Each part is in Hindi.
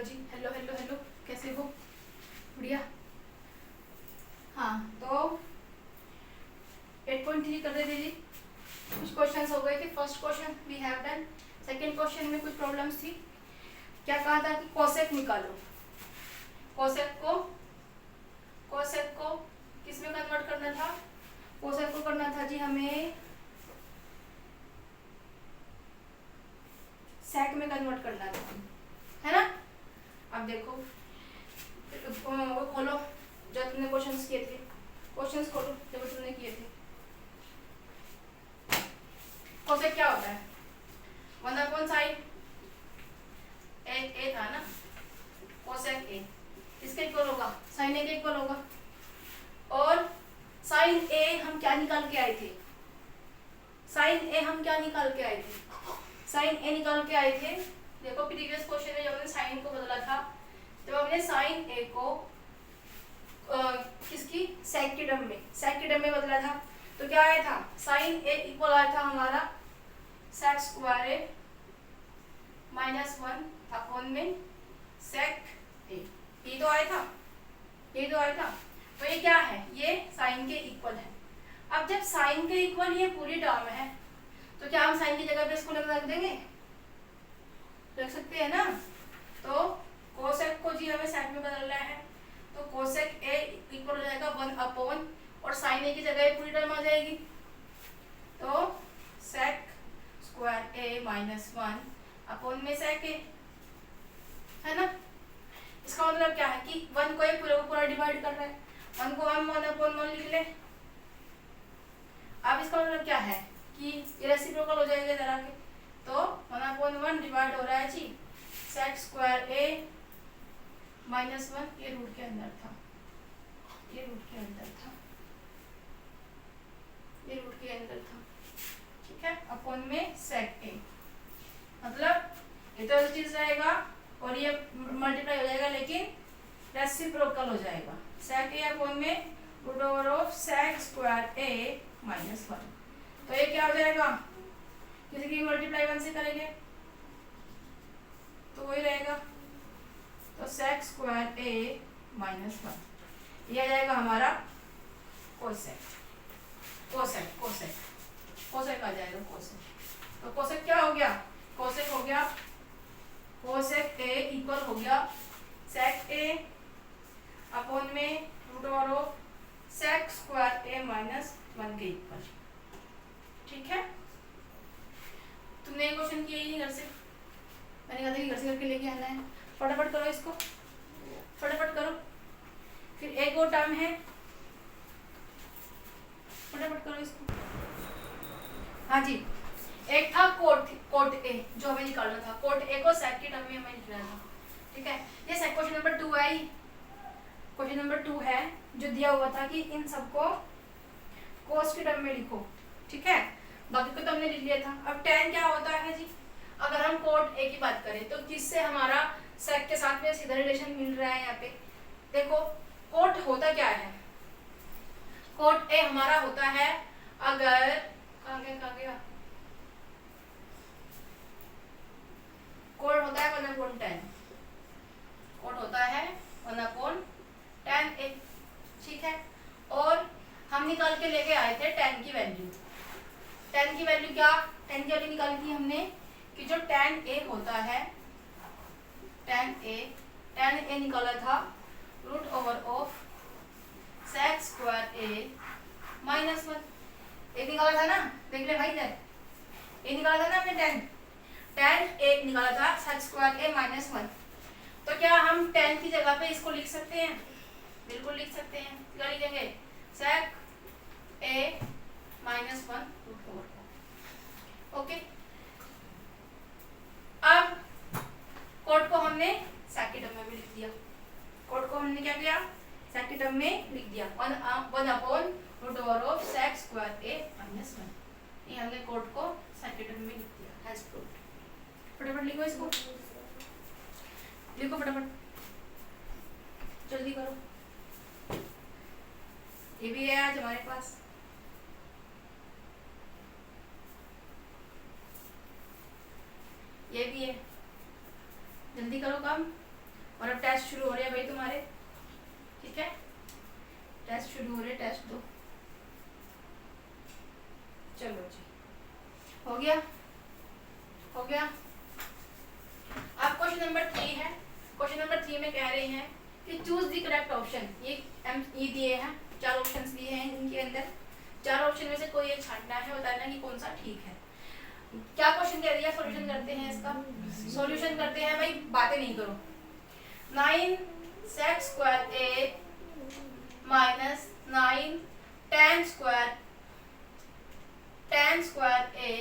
जी, हेलो हेलो हेलो, कैसे हो? बढ़िया। हाँ, तो 8.3 कर रहे थे जी। कुछ क्वेश्चंस हो गए थे। First question we have done. Second question में कुछ प्रॉब्लम्स थी। क्या कहा था कि कोसेक निकालो। कोसेक को किस में कन्वर्ट करना था? कोसेक को करना था जी हमें सेक में कन्वर्ट करना था, है ना? अब देखो, वो खोलो जब तुमने क्वेश्चंस किए थे। क्वेश्चंस खोलो जब तुमने किए थे। कोसेक क्या होता है? 1/sin ए था ना, कोसेक ए इसके इक्वल होगा, साइन ए के इक्वल होगा। और साइन ए हम क्या निकाल के आए थे? साइन ए हम क्या निकाल के आए थे? साइन ए निकाल के आए थे। देखो प्रीवियस क्वेश्चन में जब हमने साइन को बदला था, जब हमने साइन ए को किसकी सेक की टर्म में बदला था, तो क्या आया था? साइन ए इक्वल आया था हमारा सेक स्क्वायर ए -1 अपॉन में सेक ए। ये तो आया था। तो ये क्या है? ये साइन के इक्वल है। अब जब साइन के इक्वल ये पूरी टर्म है, तो क्या हम साइन की जगह पे इसको रख देंगे? रख सकते हैं ना। तो कोसेक को जी हमें सेक में बदलना है, तो कोसेक ए इक्वल हो जाएगा 1 अपॉन, और साइन ए की जगह पूरी टर्म आ जाएगी, तो सेक स्क्वायर ए -1 अपॉन में सेक ए, है ना? इसका मतलब क्या है कि 1 को पूरा को पूरा डिवाइड कर रहा है। 1 को हम 1/1 लिख ले। अब इसका मतलब क्या है कि ये रेसिप्रोकल हो जाएगा जरा के, तो 1/1 डिवाइड हो रहा है जी सेक स्क्वायर ए -1। ये रूट के अंदर था, ठीक है, अपॉन में सेक ए। मतलब ये तो चीज रहेगा और ये मल्टीप्लाई हो जाएगा, लेकिन रेसिप्रोकल हो जाएगा। सेक ए अपॉन में root over of sec square A -1। तो ये क्या हो जाएगा? किसी की मल्टीप्लाई 1 से करेंगे तो वही रहेगा, तो सेक स्क्वायर ए -1 ये आ जाएगा हमारा कोसेक आ जाएगा कोसेक। तो कोसेक क्या हो गया? कोसेक हो गया, कोसेक ए इक्वल हो गया सेक ए अपॉन में root over of sec square A -1 के इक्वल। ठीक है, तुमने ये क्वेश्चन किया ही नहीं घर से। मैंने कहा था कि घर से करके लेके आना है। फटाफट करो इसको, फटाफट करो। फिर एक और टर्म है, फटाफट करो इसको। हाँ जी, एक था कोट ए जो हमें निकालना था। कोट ए को सेक की टर्म में हमें लिखना था। ठीक है, ये सेक क्वेश्चन नंबर 2 है। क्वेश्चन नंबर 2 है जो दिया हुआ था कि इन सबको कोस की टर्म में लिखो। ठीक है, बाकी को तो हमने लिख लिया था। अब tan क्या होता है जी? अगर हम कोट ए की बात करें तो किससे हमारा सेक के साथ में सीधा रिलेशन मिल रहा है यहाँ पे। देखो कोट होता क्या है? कोट ए हमारा होता है, अगर कहाँ गया कोट होता है 1/10। कोट होता है 1/10 ए। ठीक है, और हम निकाल के लेके आए थे tan की वैल्यू। tan की वैल्यू क्या? tan की वैल्यू निकाली थी हमने कि जो tan a होता है, tan a निकाला था root over of sec square A -1। A निकाला था ना, देख ले भाई इधर, ए निकाला था ना हमने। tan a निकाला था सेक स्क्वायर ए -1। तो क्या हम tan की जगह पे इसको लिख सकते हैं? बिल्कुल लिख सकते हैं। क्या लिखेंगे? सेक ए -1 रूट ओवर। ओके, अब कोट को हमने सेक की टर्म में भी लिख दिया। कोट को हमने क्या किया? सेक की टर्म में लिख दिया, 1 upon root over of sec square A -1। ये हमने कोट को सेक की टर्म में लिख दिया। Has proved. फटाफट लिखो इसको, लिखो फटाफट, जल्दी करो। ये भी है आज हमारे पास। ये भी है, जल्दी करो काम। और अब टेस्ट शुरू हो रहे हैं भाई तुम्हारे, ठीक है, टेस्ट शुरू हो रहे, टेस्ट दो। चलो जी, हो गया, हो गया। अब क्वेश्चन नंबर 3 है। क्वेश्चन नंबर 3 में कह रहे हैं कि चूज द करेक्ट ऑप्शन। ये दिए हैं, 4 ऑप्शंस दिए हैं इनके अंदर, 4 ऑप्शन में से कोई एक छांटना है, बताना कि कौन सा ठीक है। क्या क्वेश्चन दे दिया, सॉल्यूशन करते हैं इसका, सॉल्यूशन करते हैं भाई, बातें नहीं करो। 9 sec square a minus 9 tan square a,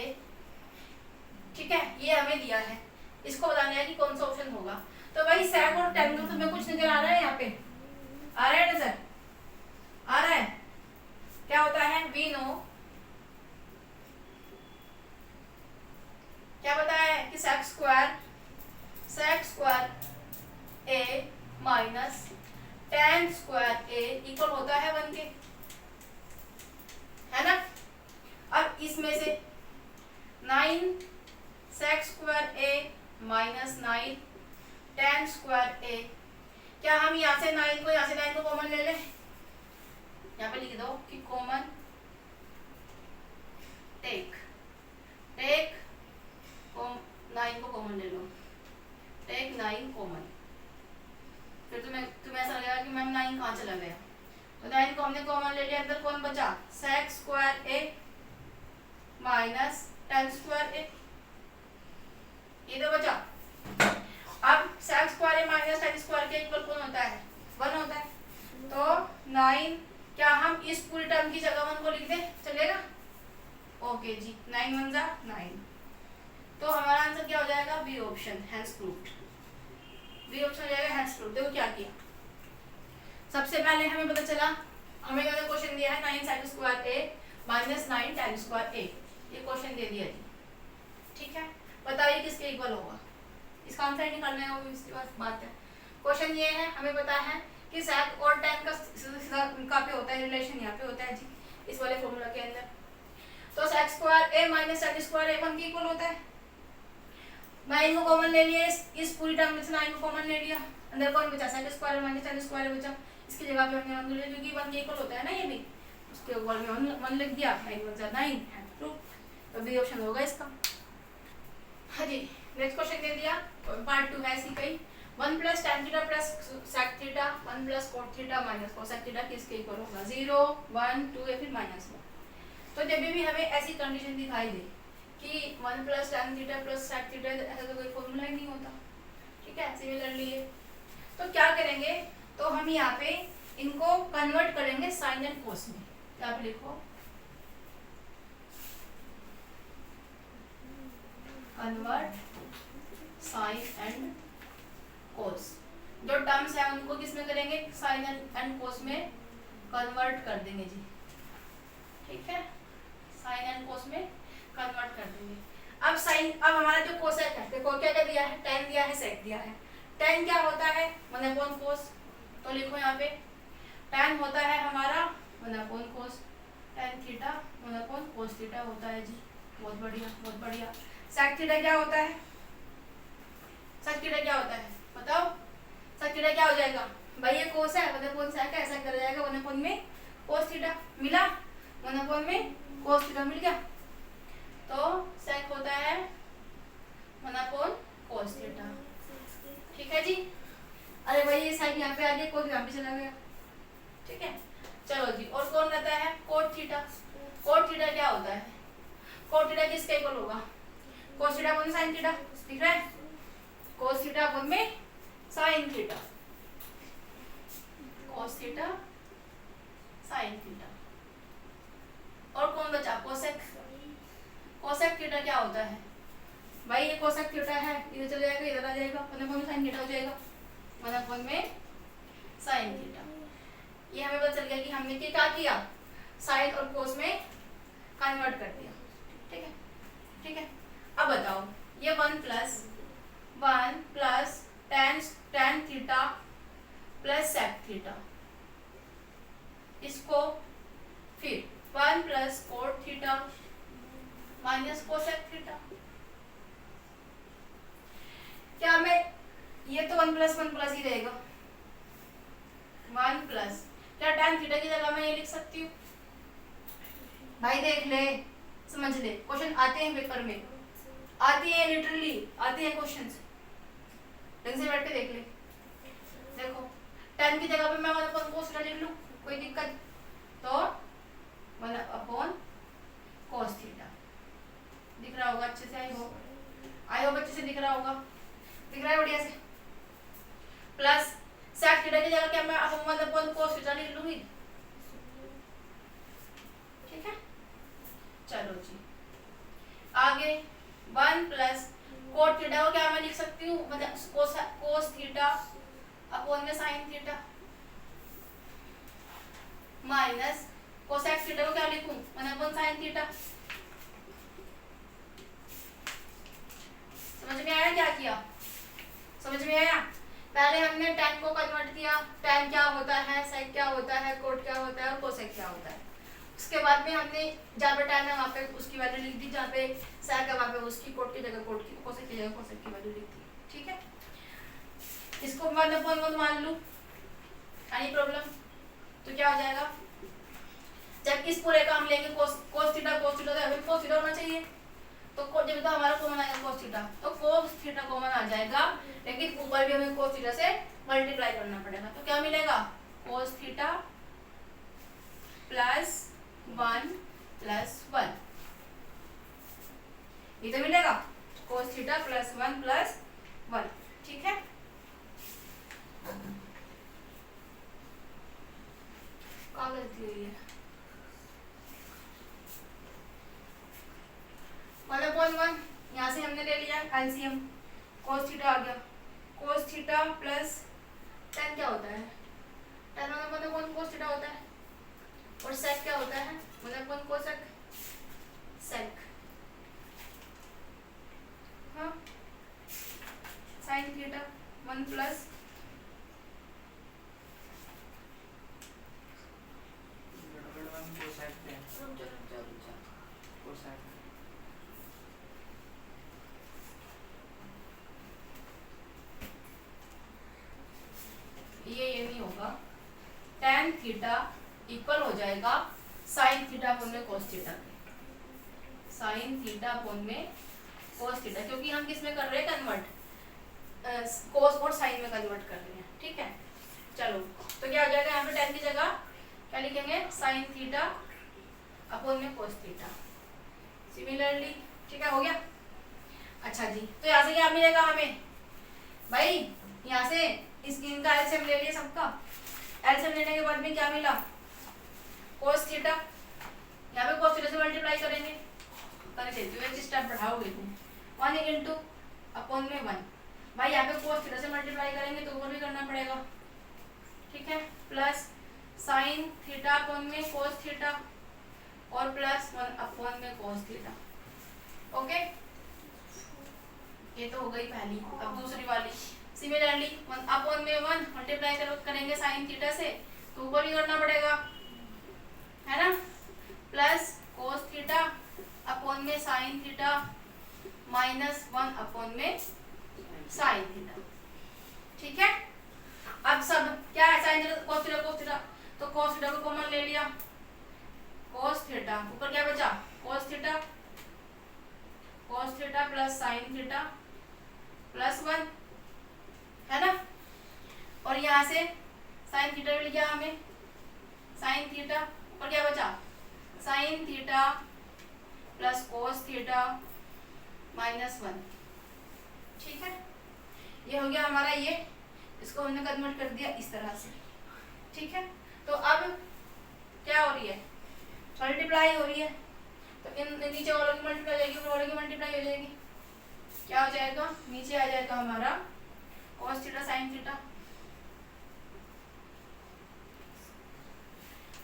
ठीक है, ये हमें दिया है, इसको बताना है कि कौन सा ऑप्शन होगा। तो भाई sec और tan का तुम्हें कुछ नजर आ रहा है, यहाँ पे आ रहा है नजर, आ रहा है, क्या होता है, वी नो, क्या बताया है कि sec square a minus tan square a equal होता है 1 के, है ना। अब इसमें से 9 sec square a minus 9 tan square a, क्या हम यहाँ से 9 को, यहाँ से 9 को कॉमन ले लें, यहाँ पे लिख दो कि कॉमन टेक 9 को कॉमन ले लो, टेक 9 कॉमन। फिर तुम्हें ऐसा लगेगा कि मैम 9 कहाँ चला गया, तो 9 को हमने कॉमन ले लिया, अंदर कौन बचा, sec square a minus tan square a, ये तो बचा। अब sec square a minus tan square के इक्वल कौन होता है, 1 होता है। तो 9, क्या हम इस पूरी टर्म की जगह 1 को लिख दें, चलेगा, ओके जी, 9 1 जा 9, तो हमारा आंसर क्या हो जाएगा, b option, hence proved, b option हो जाएगा हैंस प्रूव्ड। देखो क्या किया, सबसे पहले हमें पता चला, हमें क्या क्वेश्चन दिया है 9 sec square a minus 9 tan square a, ये क्वेश्चन दे दिया जी, ठीक है। बताइए किसके इक्वल होगा, इसका आंसर ही निकालना है, वो इसके बाद बात है। क्वेश्चन ये है, हमें पता है कि sec और tan का पे होता है रिलेशन, यहाँ पे होता है जी, इस वाले फॉर्मूला के अंदर। तो sec square a minus tan square a 1 के इक्वल होता है। 9 को कॉमन ले लिया, इस पूरी टर्म में से 9 को कॉमन ले लिया, अंदर कौन बचा, sec square minus tan square बचा, इसकी जगह पे हमने 1 ले लिया, क्योंकि 1 के इक्वल होता है ना ये भी, उसके इक्वल में 1 लिख दिया, 9 1 जा 9, तो बी ऑप्शन होगा इसका। हाँ जी, नेक्स्ट क्वेश्चन दे दिया, पार्ट 2 है इसी का ही, 1 plus tan theta plus sec theta 1 plus cot theta minus cosec theta किसके इक्वल होगा, 0 1 2 या फिर -1। तो जब भी हमें ऐसी कंडीशन दिखाई दे कि 1 plus tan theta plus sec theta, ऐसा तो कोई फॉर्मूला ही नहीं होता, ठीक है, सिमिलरली है, तो क्या करेंगे, तो हम यहाँ पे इनको कन्वर्ट करेंगे साइन एंड कोस में, क्या पे लिखो, कन्वर्ट साइन एंड कोस, जो टर्म्स है उनको किस में करेंगे, साइन एंड कोस में कन्वर्ट कर देंगे जी, ठीक है, साइन एंड कोस में कन्वर्ट कर देंगे। अब साइन, अब हमारा जो कोसेक है, देखो क्या क्या दिया है, tan दिया है, sec दिया है। tan क्या होता है, 1 कोस, तो लिखो यहाँ पे tan होता है हमारा 1 कोस, tan थीटा 1 कोस थीटा होता है जी, बहुत बढ़िया बहुत बढ़िया। sec थीटा क्या होता है, sec थीटा क्या होता है बताओ, sec थीटा क्या हो जाएगा भाई, ये कोस है 1 sec है, ऐसा कर जाएगा 1 में कोस थीटा, मिला 1 में कोस थीटा मिल गया, तो sec होता है 1 कोस थीटा, ठीक है जी। अरे भाई ये sec यहाँ पे आ गया, कोस यहाँ पे चला गया, ठीक है, चलो जी। और कौन रहता है, cot थीटा, cot थीटा क्या होता है, cot थीटा किसके इक्वल होगा, cos थीटा 1 sin थीटा, ठीक है, cos थीटा 1 में sin theta, cos theta sin theta. और कौन बचा, cosec, cosec थीटा क्या होता है भाई, ये cosec थीटा है, इधर चले जाएगा, इधर आ जाएगा, 1 sin थीटा हो जाएगा, 1 में sin थीटा। ये हमें पता चल गया कि हमने क्या किया, साइन और कोस में कन्वर्ट कर दिया, ठीक है, ठीक है। अब बताओ, ये 1 plus tan theta plus sec theta, इसको फिर 1 plus cot theta minus cosec theta, क्या मैं ये तो 1 + 1 + ही रहेगा, 1 प्लस क्या tan थीटा की जगह मैं ये लिख सकती हूँ भाई, देख ले, समझ ले, क्वेश्चन आते हैं पेपर में, आती है, लिटरली आते हैं क्वेश्चंस, ढंग से बैठ के देख ले। देखो tan की जगह पे मैं 1/cos थीटा लिख लूँ, कोई दिक्कत? तो 1/cos थीटा दिख रहा होगा अच्छे से, आई होप अच्छे से दिख रहा होगा, दिख रहा है बढ़िया से। प्लस sec थीटा की जगह क्या मैं अब 1/cos थीटा लिख लूंगी, ठीक है। चलो जी आगे 1 प्लस cot थीटा को क्या मैं लिख सकती हूँ, मतलब cos थीटा अपॉन में sin theta, minus cosec theta को क्या लिखूं, 1/sin थीटा। समझ में आया क्या किया? समझ में आया? पहले हमने tan को कन्वर्ट किया, tan क्या होता है, sec क्या होता है, cot क्या होता है और cosec क्या होता है। उसके बाद में हमने जहाँ पे tan है वहाँ पे उसकी वैल्यू लिख दी, जहाँ पे sec है वहाँ पे उसकी, cot की जगह cot की, cosec की जगह cosec की वैल्यू लिख दी, ठीक है। इसको 1/1 मान लूँ, एनी प्रॉब्लम? तो क्या हो जाएगा, जब इस पूरे का हम लेंगे cos थीटा तो हमें cos थीटा होना चाहिए, तो जब तो हमारा कॉमन आएगा cos थीटा, तो cos थीटा कॉमन आ जाएगा, लेकिन ऊपर भी हमें cos थीटा से मल्टीप्लाई करना पड़ेगा, तो क्या मिलेगा, cos थीटा प्लस 1 प्लस 1, ये तो मिलेगा cos थीटा प्लस 1 प्लस 1, ठीक है। क्या गलती हुई है, 1/1 यहाँ से हमने ले लिया एलसीएम, cos थीटा आ गया, cos थीटा प्लस tan क्या होता है, tan 1/1 cos थीटा होता है, और sec क्या होता है, 1/1 cosec sec, हाँ sin थीटा 1 प्लस ये नहीं होगा, tan थीटा इक्वल हो जाएगा sin थीटा अपॉन में cos theta, sin theta upon में cos थीटा, क्योंकि हम किस में कर रहे हैं कन्वर्ट, cos और sin में कन्वर्ट कर रहे हैं, ठीक है। चलो तो क्या हो जाएगा, यहाँ पे tan की जगह क्या लिखेंगे, sin थीटा अपॉन में cos थीटा, सिमिलरली, ठीक है, हो गया। अच्छा जी, तो यहाँ से क्या मिलेगा हमें भाई, यहाँ से इनका एलसीएम ले लिया सबका, एलसीएम लेने के बाद में क्या मिला, cos थीटा, यहाँ पे cos थीटा से मल्टीप्लाई करेंगे, कर देती हूँ, एक स्टेप बढ़ाओगे तुम, 1 इंटू अपॉन में 1, भाई यहाँ पे cos थीटा से मल्टीप्लाई करेंगे तो ऊपर भी करना पड़ेगा, ठीक है, प्लस sin थीटा अपॉन में cos थीटा और प्लस 1 अपॉन में cos थीटा, ओके। ये तो हो गई पहली, अब दूसरी वाली, सिमिलरली 1 अपॉन में 1 मल्टीप्लाई करेंगे sin थीटा से तो ऊपर ही करना पड़ेगा, है ना, प्लस cos थीटा अपॉन में sin थीटा माइनस 1 अपॉन में sin थीटा, ठीक है। अब सब क्या है, sin थीटा cos थीटा, तो cos थीटा को कॉमन ले लिया, cos थीटा ऊपर क्या बचा, cos theta plus sin theta plus 1, है ना, और यहाँ से sin थीटा मिल गया हमें, sin थीटा और क्या बचा, sin theta plus cos theta minus 1, ठीक है। ये हो गया हमारा, ये इसको हमने कन्वर्ट कर दिया इस तरह से, ठीक है। तो अब क्या हो रही है, मल्टीप्लाई हो रही है, तो इन नीचे वालों की मल्टीप्लाई हो जाएगी, ऊपर वालों की मल्टीप्लाई हो जाएगी, क्या हो जाएगा, नीचे आ जाएगा हमारा cos थीटा sin थीटा,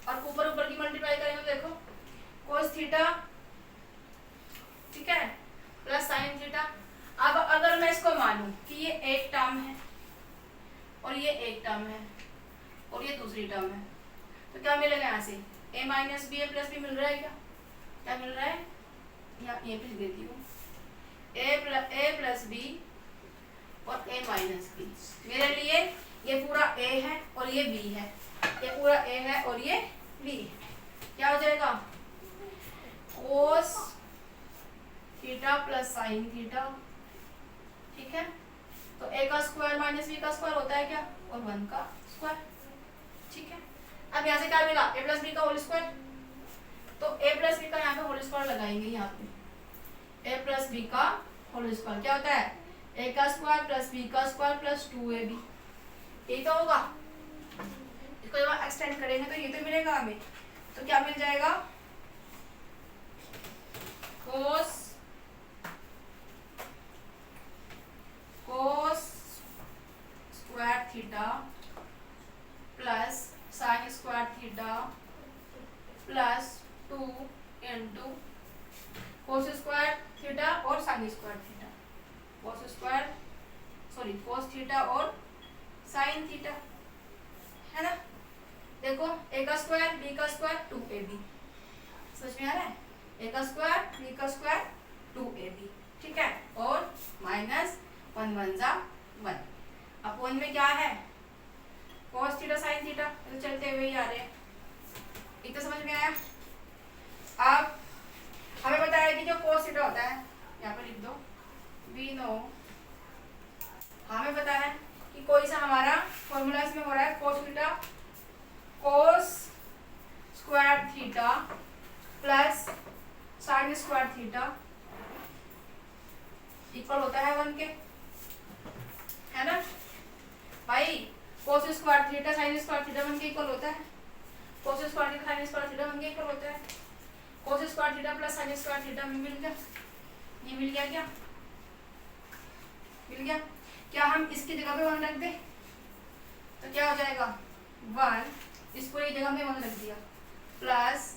और ऊपर ऊपर की मल्टीप्लाई करेंगे तो देखो cos थीटा, ठीक है, प्लस sin थीटा। अब अगर मैं इसको मानूं कि ये एक टर्म है और ये एक टर्म है और ये दूसरी टर्म है, तो क्या मिलेगा, यहाँ से a minus B, a plus B मिल रहा है, क्या मिल रहा है, यहाँ ये लिख देती हूँ, a प्लस बी और a माइनस बी, मेरे लिए ये पूरा ए है और ये बी है, ये पूरा ए है और ये बी है। क्या हो जाएगा? Cos theta plus sine theta. ठीक है, तो ए का स्क्वायर माइनस बी का स्क्वायर होता है क्या? और 1 का स्क्वायर। ठीक है, अब यहाँ से क्या मिला? ए प्लस बी का होल स्क्वायर। तो ए प्लस बी का यहाँ पे होल स्क्वायर लगाएंगे, यहाँ पे ए प्लस बी का होल स्क्वायर क्या होता है? ए का स्क्वायर प्लस बी का स्क्वायर प्लस 2ab। यही तो होगा। इसको जब एक्सटेंड करेंगे तो ये तो मिलेगा हमें। तो क्या मिल जाएगा? Cos square theta plus sine square theta plus 2 into cos square theta और sine square theta, cos theta और साइन थीटा, है ना? देखो ए का स्क्वायर बी का स्क्वायर 2ab। समझ में आ रहा है? ए का स्क्वायर बी का स्क्वायर 2ab। ठीक है, और माइनस 1 1 जा 1 अपॉन में क्या है? कोस थीटा साइन थीटा, तो चलते हुए ही आ रहे हैं। इतना समझ में आया? अब हमें बताया कि जो कोस थीटा होता है, यहाँ पर लिख दो, वी नो, हमें पता है कि कोई सा हमारा फॉर्मूला इसमें हो रहा है कोस थीटा, कोस square theta plus sine square theta equal होता है 1 के, है ना भाई? कोस square theta sine square theta 1 के इक्वल होता है। कोस square theta sine square theta 1 के इक्वल होता है। कोस square theta plus sine square theta में मिल गया। ये मिल गया क्या? मिल गया। क्या हम इसकी जगह पे 1 रख दें तो क्या हो जाएगा? 1, इस पूरी जगह में 1 रख दिया, प्लस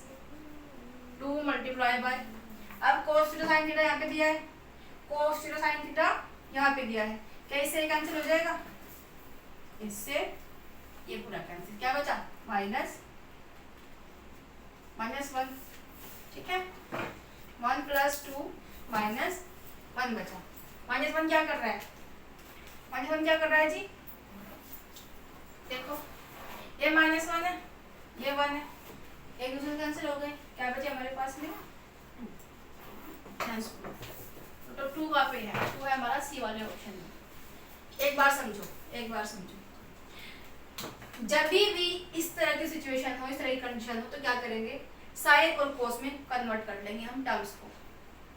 2 मल्टीप्लाई बाय, अब कोस थीटा साइन थीटा यहाँ पे दिया है, कोस थीटा साइन थीटा यहाँ पे दिया है, क्या इससे कैंसिल हो जाएगा? इससे ये पूरा कैंसिल, क्या बचा? माइनस 1। ठीक है, 1 प्लस 2 माइनस 1 बचा। माइनस 1 क्या कर रहा है? माइनस 1 क्या कर रहा है जी? देखो, ये माइनस 1 है, ये 1 है, एक दूसरे कैंसिल हो गए। क्या बचे हमारे पास में? 2। तो 2 का पे है, 2 है हमारा सी वाले ऑप्शन में। एक बार समझो, जब भी इस तरह की सिचुएशन हो, इस तरह की कंडीशन हो, तो क्या करेंगे? साइन और कोस में कन्वर्ट कर लेंगे हम टर्म्स को।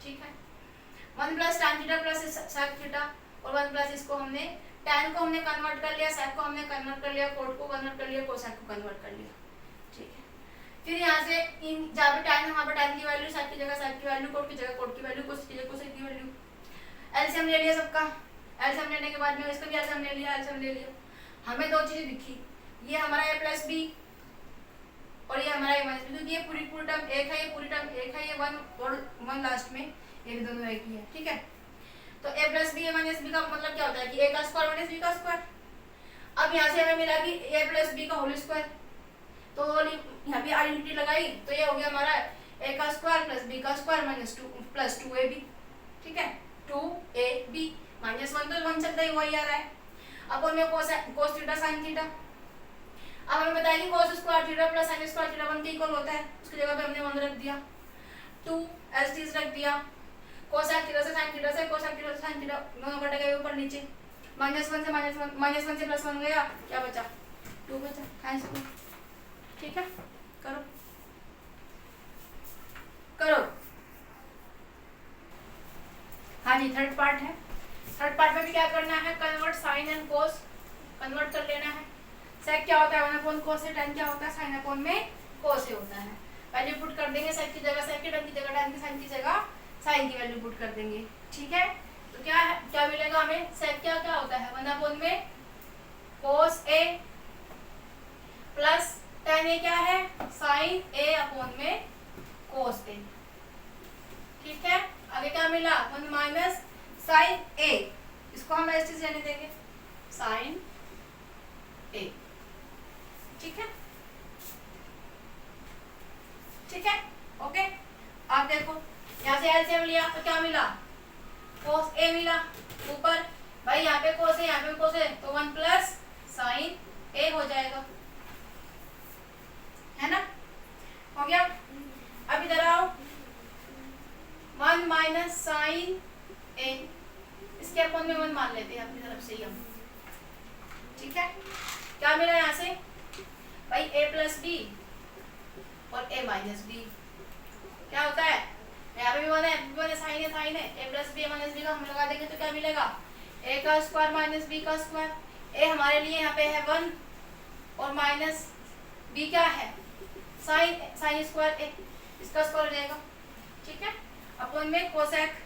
ठीक है, 1 plus tan theta plus sec theta और 1 प्लस इसको हमने tan को हमने कन्वर्ट कर लिया, sec को हमने कन्वर्ट कर लिया, cot को कन्वर्ट कर लिया, cosec को कन्वर्ट कर लिया। ठीक है, फिर यहाँ से इन जहाँ पे tan है वहाँ पे tan की वैल्यू, sec की जगह sec की वैल्यू, cot की जगह cot की वैल्यू, cos की जगह cosec की वैल्यू। एलसीएम ले लिया सबका। एलसीएम लेने के बाद में इसका भी एलसीएम ले लिया। हमें 2 चीजें दिखी, ये हमारा a प्लस बी और ये हमारा a माइनस बी, क्योंकि ये पूरी टर्म एक है, ये पूरी टर्म एक है, ये 1 और 1 लास्ट में, ये भी दोनों एक ही है। ठीक है, तो a plus b a minus b का मतलब क्या होता है कि a का स्क्वायर माइनस b का स्क्वायर। अब यहाँ से हमें मिला कि a प्लस बी का होल स्क्वायर, तो यहाँ पे आइडेंटिटी लगाई तो ये हो गया हमारा a का स्क्वायर प्लस b का स्क्वायर माइनस 2 प्लस 2ab। ठीक है, 2ab माइनस 1 तो 1 चलता ही वही आ रहा है। अब हमें कोस थीटा साइन थीटा, अब हमें बताया कि कोस square theta plus sine square theta 1 के इक्वल होता है, उसकी जगह पे हमने 1 रख दिया, 2 एलसीज रख दिया, कोसेक थीटा से साइन थीटा से, कोसेक थीटा से साइन थीटा दोनों कट गए ऊपर नीचे, -1 से -1 से +1 गया, क्या बचा? 2 बचा। हाँ इसको ठीक है, करो। हाँ जी, थर्ड पार्ट है। थर्ड पार्ट में भी क्या करना है? Convert sine and cos convert कर लेना है। सेक क्या होता है? 1/cos से, tan क्या होता है? sin अपॉन में cos से होता है। वैल्यू पुट कर देंगे, सेक की जगह सेक की, tan की जगह tan की, sin की जगह sin की वैल्यू पुट कर देंगे। ठीक है, तो क्या मिलेगा हमें? सेक क्या होता है? 1/cos a plus tan a क्या है? sin a अपॉन में cos a। ठीक है, आगे क्या मिला? 1 माइनस sin a, इसको हम ऐसे रहने देंगे, sin a। ठीक है, ठीक है, ओके। आप देखो यहाँ से एलसीएम लिया तो क्या मिला? cos a मिला ऊपर, भाई यहाँ पे cos a है, यहाँ पे भी कोस है, तो 1 प्लस साइन ए हो जाएगा, है ना? हो गया। अब इधर आओ, 1 माइनस साइन ए, इसके अपन में 1 मान लेते हैं अपनी तरफ से ही हम, ठीक है? क्या मिला यहाँ से भाई, a प्लस बी और a माइनस बी, क्या होता है, यहाँ पे भी 1 है, साइन है, a plus b minus b का हम लगा देंगे तो क्या मिलेगा, a का स्क्वायर माइनस b का स्क्वायर। a हमारे लिए यहाँ पे है 1 और माइनस b क्या है, साइन स्क्वायर a, इसका स्क्वायर हो जाएगा, ठीक है? अपन में कोसेक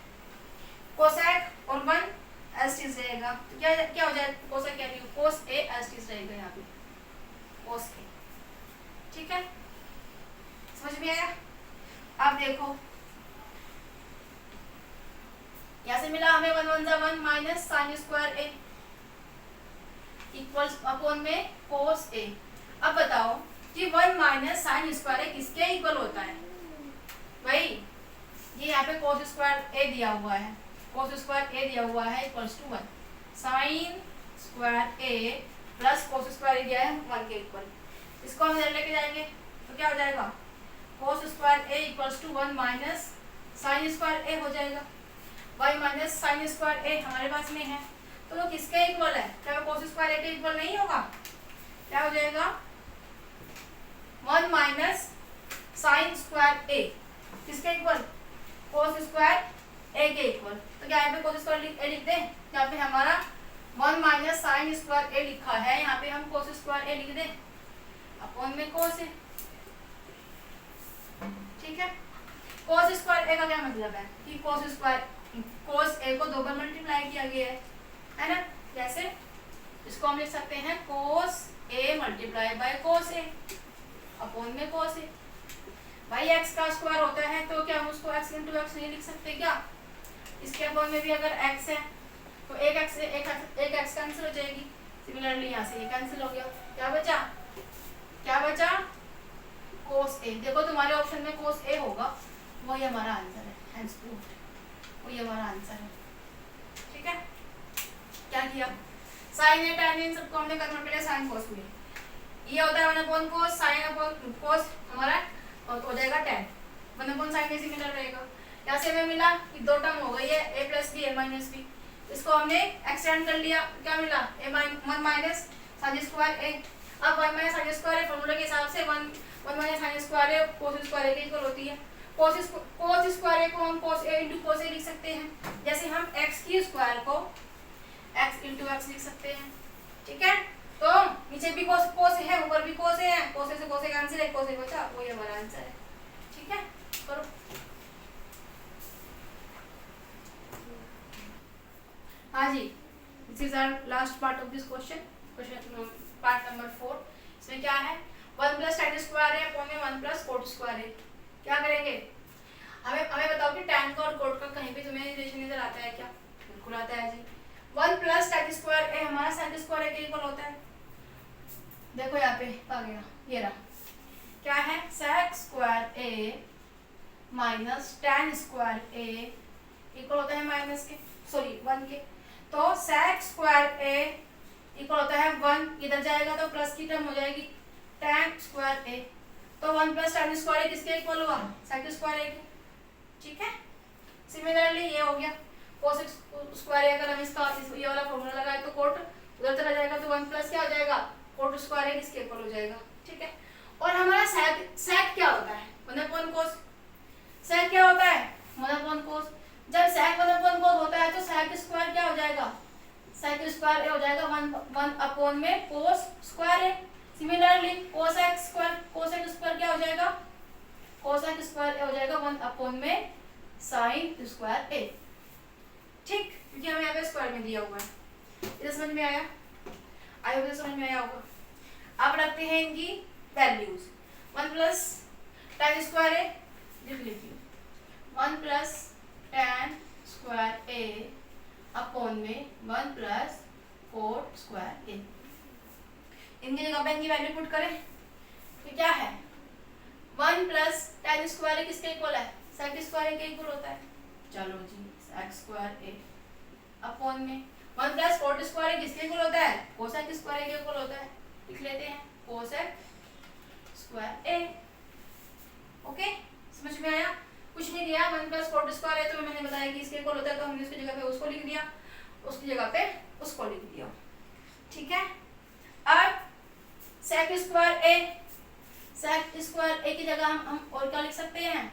और 1 एस टीज रहेगा, तो क्या हो जाएगा, कोसेक क्या है, कोस a एस टीज रहेगा यहाँ पे, कोस a, ठीक है? समझ में आया? अब देखो यहाँ से मिला हमें 1 1 जा 1 minus sine square A equals upon में कोस ए। अब बताओ कि 1 माइनस साइन स्क्वायर ए किसके इक्वल होता है भाई, ये यहाँ पे कोस स्क्वायर ए दिया हुआ है, कोस स्क्वायर ए दिया हुआ है equals to 1, sine square A plus cos square A दिया है 1 के इक्वल, इसको हम इधर लेके जाएंगे तो क्या हो जाएगा, cos square A equals to 1 minus sine square A हो जाएगा, y minus sine square A हमारे पास में है, तो वो किसके इक्वल है, क्या वो कोस स्क्वायर ए के इक्वल नहीं होगा, क्या हो जाएगा 1 माइनस साइन स्क्वायर ए किसके इक्वल, कोस स्क्वायर ए के इक्वल, तो क्या यहाँ पे कोस स्क्वायर ए लिख दें, यहाँ पे हमारा 1 माइनस साइन स्क्वायर ए लिखा है, यहाँ पे हम कोस स्क्वायर ए लिख दें अपॉन में कोस ए, ठीक है? कोस स्क्वायर ए का क्या मतलब है कि कोस ए को 2 बार मल्टीप्लाई किया गया है ना? जैसे इसको हम लिख सकते हैं cos A multiply by cos A upon में कोस ए। भाई एक्स का स्क्वायर होता है तो क्या हम उसको एक्स इंटू एक्स नहीं लिख सकते क्या? इसके अपॉन में भी अगर एक्स है तो एक एक्स कैंसिल हो जाएगी, सिमिलरली यहाँ से ये कैंसिल हो गया, क्या बचा कोस ए। देखो तुम्हारे ऑप्शन में कोस ए होगा, वही हमारा आंसर है, हेंस प्रूव्ड, वही हमारा आंसर है, ठीक है? क्या किया, साइन ए tan इन सबको हमने कन्वर्ट किया साइन कोस में, ये होता है 1 अपॉन कोस, साइन अपॉन कोस हमारा हो जाएगा tan, 1 upon sine a similar रहेगा। यहाँ से हमें मिला कि 2 टर्म हो गई है a plus b, a minus b, इसको हमने एक्सटेंड कर लिया, क्या मिला 1 माइनस साइन स्क्वायर ए। अब 1 minus sine square a formula के हिसाब से 1 माइनस साइन स्क्वायर ए कोस स्क्वायर ए के इक्वल होती है, कोस स्क्वायर ए को हम कोस ए इंटू कोस ए लिख सकते हैं, जैसे हम x की स्क्वायर को x इंटू एक्स लिख सकते हैं, ठीक है? तो नीचे भी कोस है, ऊपर भी कोस है, कोस से कोस कैंसिल है, कोस बचा, वही हमारा आंसर है, ठीक है? करो। हाँ जी, this is our last part of this question part number 4। इसमें क्या है, 1 प्लस tan स्क्वायर है अपॉन में 1 प्लस कोट स्क्वायर है। क्या करेंगे, हमें बताओ कि tan का और कोट का कहीं भी तुम्हें रिलेशन नजर आता है क्या? बिल्कुल आता है जी। 1 प्लस tan स्क्वायर ए हमारा sin स्क्वायर ए के इक्वल होता है, देखो यहाँ पे आ गया, ये रहा, क्या है sec स्क्वायर ए माइनस tan स्क्वायर ए इक्वल होता है माइनस के, सॉरी 1 के, तो sec स्क्वायर ए इक्वल होता है 1, इधर जाएगा तो प्लस की टर्म हो जाएगी tan स्क्वायर ए, तो 1 प्लस tan स्क्वायर ए किसके इक्वल हुआ, sec स्क्वायर ए के, ठीक है? सिमिलरली ये हो गया cos स्क्वायर ए, अगर हम इसका ये वाला फॉर्मूला लगाए तो कोट उधर चला जाएगा, तो 1 प्लस क्या हो जाएगा कोट स्क्वायर ए किसके इक्वल हो जाएगा, ठीक है? और हमारा sec क्या होता है, 1 अपॉन कोस, sec क्या होता है 1 अपॉन कोस, जब sec 1 अपॉन कोस होता है तो sec स्क्वायर क्या हो जाएगा, sec स्क्वायर ए हो जाएगा 1 अपॉन में कोस स्क्वायर ए। सिमिलरली cosec स्क्वायर क्या हो जाएगा, cosec स्क्वायर ए हो जाएगा 1 अपॉन में sin स्क्वायर ए, ठीक? क्योंकि हमें यहाँ पे स्क्वायर में दिया हुआ है। इधर समझ में आया, आई होप समझ में आया होगा। अब रखते हैं इनकी वैल्यूज, 1 प्लस tan स्क्वायर ए लिख लीजिए, 1 प्लस tan स्क्वायर ए अपॉन में 1 प्लस कोट स्क्वायर ए, इनकी जगह पे इनकी वैल्यू पुट करें तो क्या है 1 प्लस tan स्क्वायर ए किसके इक्वल है, sec स्क्वायर ए के इक्वल होता है, चलो जी sec स्क्वायर ए अपॉन में 1 प्लस कोट स्क्वायर ए किसके इक्वल होता है? कोसेक स्क्वायर ए के इक्वल होता है। लिख लेते हैं कोसेक स्क्वायर ए। ओके, समझ में आया? कुछ नहीं दिया, 1 प्लस कोट स्क्वायर है तो मैंने बताया कि इसके इक्वल होता है, तो हमने उसकी जगह पे उसको लिख दिया, उसकी जगह पे उसको लिख दिया। ठीक है, अब सेक स्क्वायर ए, सेक स्क्वायर ए की जगह हम और क्या लिख सकते हैं?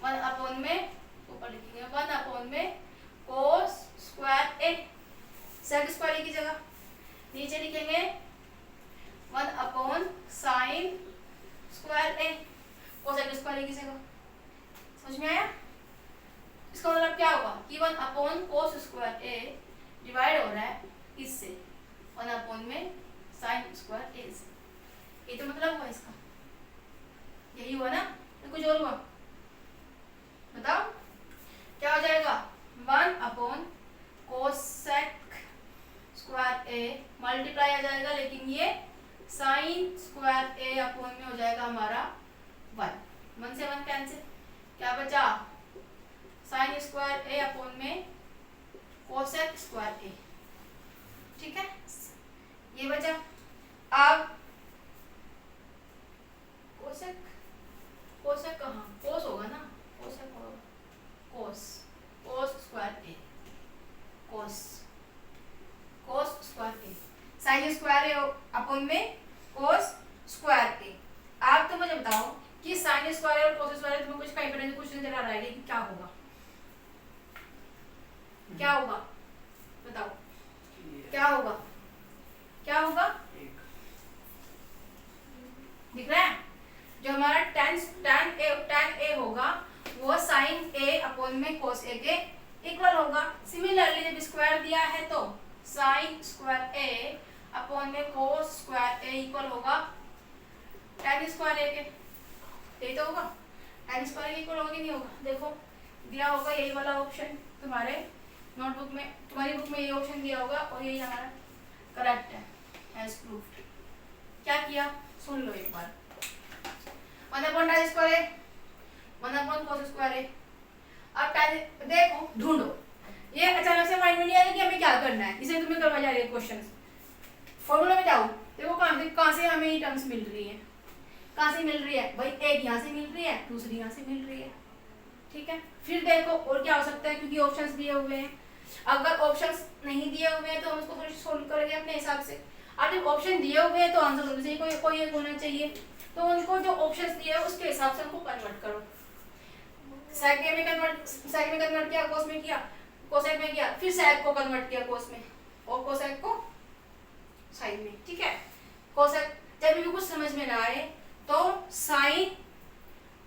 1 अपॉन में ऊपर लिखेंगे 1 अपॉन में कोस स्क्वायर ए, सेक स्क्वायर ए की जगह। नीचे लिखेंगे 1 अपॉन साइन स्क्वायर ए, कोसेक स्क्वायर ए की जगह। समझ में आया? इसका मतलब क्या होगा कि 1 अपॉन कोस स्क्वायर ए डिवाइड हो रहा है इससे 1 अपॉन में साइन स्क्वायर ए से। ये तो मतलब हुआ इसका, यही हुआ ना? तो कुछ और हुआ? बताओ क्या हो जाएगा? 1 upon cosec square A multiply आ जाएगा, लेकिन ये साइन स्क्वायर ए अपॉन में हो जाएगा हमारा 1 से 1 कैंसिल, क्या बचा? साइन स्क्वायर ए अपॉन में कोसेक स्क्वायर ए। ठीक है, ये बचा। अब कोसेक, कोसेक कहाँ? कोस होगा ना, कोसेक होगा कोस, कोस स्क्वायर ए, कोस, कोस स्क्वायर ए, साइन स्क्वायर ए अपॉन में कोस स्क्वायर ए। आप तो मुझे बताओ कि साइन स्क्वायर और कोस स्क्वायर तुम्हें कुछ कहीं पर कुछ नजर आ रहा है, लेकिन क्या होगा? क्या होगा बताओ? क्या होगा? क्या होगा? दिख रहा है? जो हमारा tan ए होगा वो sin a अपॉन में cos a के इक्वल होगा। सिमिलरली जब स्क्वायर दिया है तो sin स्क्वायर a अपॉन में cos स्क्वायर a इक्वल होगा tan स्क्वायर a के। यही तो होगा, tan स्क्वायर इक्वल होगा कि नहीं होगा? देखो दिया होगा यही वाला ऑप्शन तुम्हारे नोटबुक में, तुम्हारी बुक में ये ऑप्शन दिया होगा और यही हमारा करेक्ट है एज प्रूफ्ड। क्या किया सुन लो एक बार। 1 अपॉन tan स्क्वायर है, 1 अपॉन cos स्क्वायर है। अब tan देखो ढूंढो, ये अचानक से माइंड में नहीं आया कि हमें क्या करना है, इसे तुम्हें करवा जा रही है क्वेश्चंस। फॉर्मूला में जाओ, देखो कहाँ से हमें ये टर्म्स मिल रही है, कहाँ से मिल रही है भाई? एक यहाँ से मिल रही है, दूसरी यहाँ से मिल रही है। ठीक है, फिर देखो और क्या हो सकता है, क्योंकि ऑप्शंस दिए हुए हैं। अगर ऑप्शंस नहीं दिए हुए हैं तो हम उसको थोड़ी सोल्व करेंगे अपने हिसाब से। और जब ऑप्शन दिए हुए हैं तो आंसर होना चाहिए, कोई एक होना चाहिए, तो उनको जो ऑप्शंस दिए हैं उसके हिसाब से उनको कन्वर्ट करो। सेक में कन्वर्ट किया, कोस में किया, कोसेक में किया, फिर सेक को कन्वर्ट किया कोस में और कोसेक को साइन में। ठीक है, कोसेक जब भी कुछ समझ में ना आए तो साइन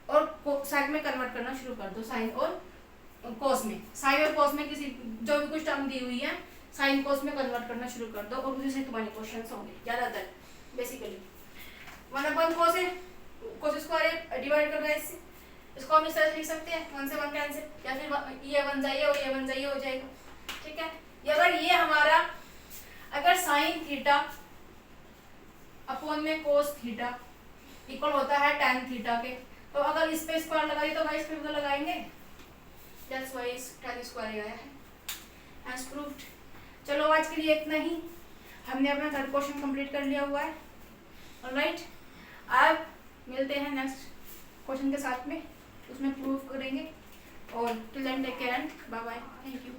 और सेक में कन्वर्ट करना शुरू कर दो, साइन और कोस में। साइन और कोस में किसी जो भी कुछ टर्म दी हुई है साइन कोस में कन्वर्ट करना शुरू कर दो और उसी से तुम्हारे क्वेश्चंस होंगे ज्यादातर। बेसिकली 1 अपॉन कोस है, कोस स्क्वायर डिवाइड कर रहा है इससे, इसको हम इस तरह से लिख सकते हैं 1 से 1 कैंसिल, या फिर ये बन जाइए और ये बन जाइए हो जाएगा। ठीक है, अगर ये हमारा अगर साइन थीटा अपॉन में कोस थीटा इक्वल होता है tan थीटा के, तो अगर इस पे स्क्वायर लगाइए तो भाई इस पे भी तो लगाएंगे, दैट्स व्हाई tan स्क्वायर आया है एज प्रूव्ड। चलो आज के लिए इतना ही, हमने अपना थर्ड क्वेश्चन कंप्लीट कर लिया हुआ है। ऑलराइट, अब मिलते हैं नेक्स्ट क्वेश्चन के साथ में, उसमें प्रूफ करेंगे। और till then take care and bye bye, thank you.